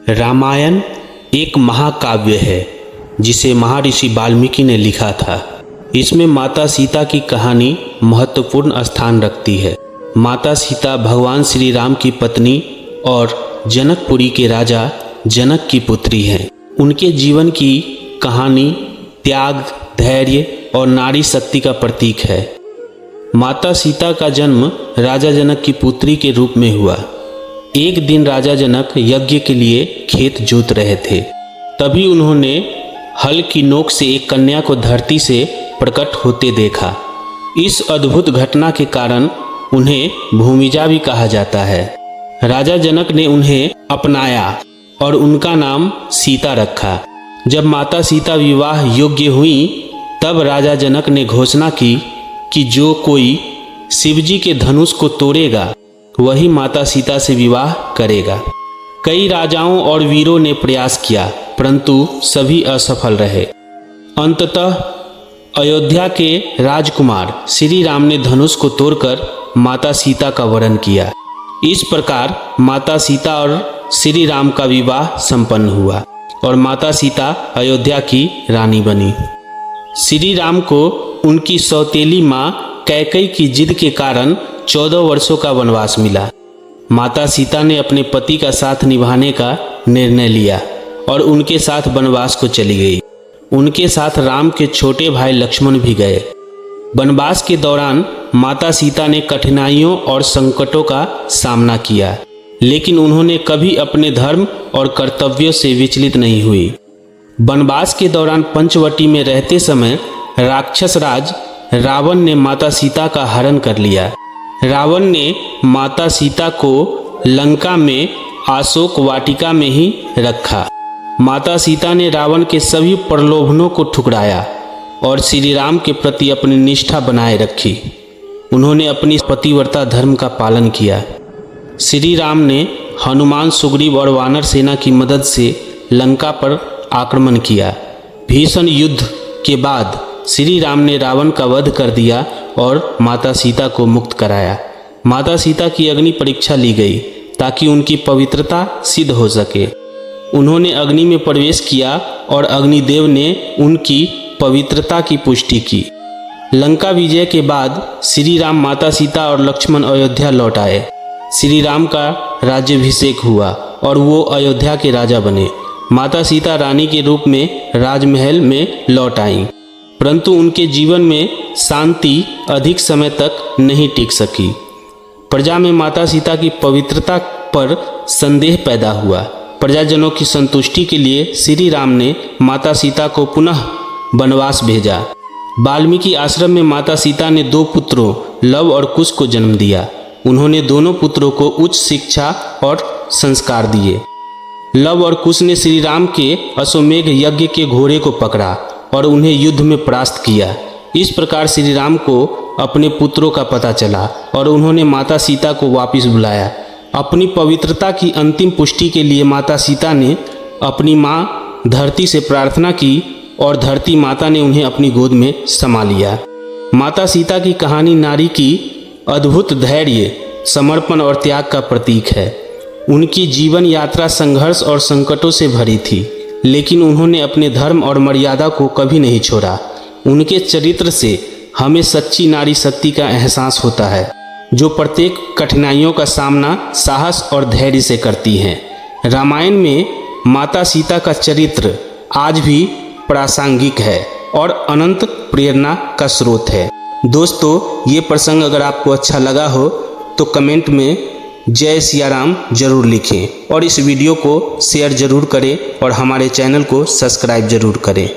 रामायण एक महाकाव्य है जिसे महर्षि वाल्मीकि ने लिखा था। इसमें माता सीता की कहानी महत्वपूर्ण स्थान रखती है। माता सीता भगवान श्री राम की पत्नी और जनकपुरी के राजा जनक की पुत्री हैं। उनके जीवन की कहानी त्याग, धैर्य और नारी शक्ति का प्रतीक है। माता सीता का जन्म राजा जनक की पुत्री के रूप में हुआ। एक दिन राजा जनक यज्ञ के लिए खेत जोत रहे थे। तभी उन्होंने हल की नोक से एक कन्या को धरती से प्रकट होते देखा। इस अद्भुत घटना के कारण उन्हें भूमिजा भी कहा जाता है। राजा जनक ने उन्हें अपनाया और उनका नाम सीता रखा। जब माता सीता विवाह योग्य हुई तब राजा जनक ने घोषणा की कि जो कोई शिवजी के धनुष को तोड़ेगा वही माता सीता से विवाह करेगा। कई राजाओं और वीरों ने प्रयास किया परंतु सभी असफल रहे। अंततः अयोध्या के राजकुमार श्री राम ने धनुष को तोड़कर माता सीता का वरण किया। इस प्रकार माता सीता और श्री राम का विवाह संपन्न हुआ और माता सीता अयोध्या की रानी बनी। श्री राम को उनकी सौतेली माँ कैकेयी की जिद के कारण 14 वर्षों का वनवास मिला। माता सीता ने अपने पति का साथ निभाने का निर्णय लिया और उनके साथ वनवास को चली गई। उनके साथ राम के छोटे भाई लक्ष्मण भी गए। वनवास के दौरान माता सीता ने कठिनाइयों और संकटों का सामना किया, लेकिन उन्होंने कभी अपने धर्म और कर्तव्यों से विचलित नहीं हुई। वनवास के दौरान पंचवटी में रहते समय राक्षस राज रावण ने माता सीता का हरण कर लिया। रावण ने माता सीता को लंका में अशोक वाटिका में ही रखा। माता सीता ने रावण के सभी प्रलोभनों को ठुकराया और श्री राम के प्रति अपनी निष्ठा बनाए रखी। उन्होंने अपनी पतिव्रता धर्म का पालन किया। श्री राम ने हनुमान, सुग्रीव और वानर सेना की मदद से लंका पर आक्रमण किया। भीषण युद्ध के बाद श्री राम ने रावण का वध कर दिया और माता सीता को मुक्त कराया। माता सीता की अग्नि परीक्षा ली गई ताकि उनकी पवित्रता सिद्ध हो सके। उन्होंने अग्नि में प्रवेश किया और अग्निदेव ने उनकी पवित्रता की पुष्टि की। लंका विजय के बाद श्री राम, माता सीता और लक्ष्मण अयोध्या लौट आए। श्री राम का राज्याभिषेक हुआ और वो अयोध्या के राजा बने। माता सीता रानी के रूप में राजमहल में लौट आईं, परंतु उनके जीवन में शांति अधिक समय तक नहीं टिक सकी। प्रजा में माता सीता की पवित्रता पर संदेह पैदा हुआ। प्रजाजनों की संतुष्टि के लिए श्री राम ने माता सीता को पुनः वनवास भेजा। वाल्मीकि आश्रम में माता सीता ने 2 पुत्रों लव और कुश को जन्म दिया। उन्होंने दोनों पुत्रों को उच्च शिक्षा और संस्कार दिए। लव और कुश ने श्री राम के अश्वमेध यज्ञ के घोड़े को पकड़ा और उन्हें युद्ध में परास्त किया। इस प्रकार श्री राम को अपने पुत्रों का पता चला और उन्होंने माता सीता को वापस बुलाया। अपनी पवित्रता की अंतिम पुष्टि के लिए माता सीता ने अपनी माँ धरती से प्रार्थना की और धरती माता ने उन्हें अपनी गोद में समा लिया। माता सीता की कहानी नारी की अद्भुत धैर्य, समर्पण और त्याग का प्रतीक है। उनकी जीवन यात्रा संघर्ष और संकटों से भरी थी, लेकिन उन्होंने अपने धर्म और मर्यादा को कभी नहीं छोड़ा। उनके चरित्र से हमें सच्ची नारी शक्ति का एहसास होता है, जो प्रत्येक कठिनाइयों का सामना साहस और धैर्य से करती हैं। रामायण में माता सीता का चरित्र आज भी प्रासंगिक है और अनंत प्रेरणा का स्रोत है। दोस्तों, ये प्रसंग अगर आपको अच्छा लगा हो तो कमेंट में जय सिया राम जरूर लिखें और इस वीडियो को शेयर जरूर करें और हमारे चैनल को सब्सक्राइब जरूर करें।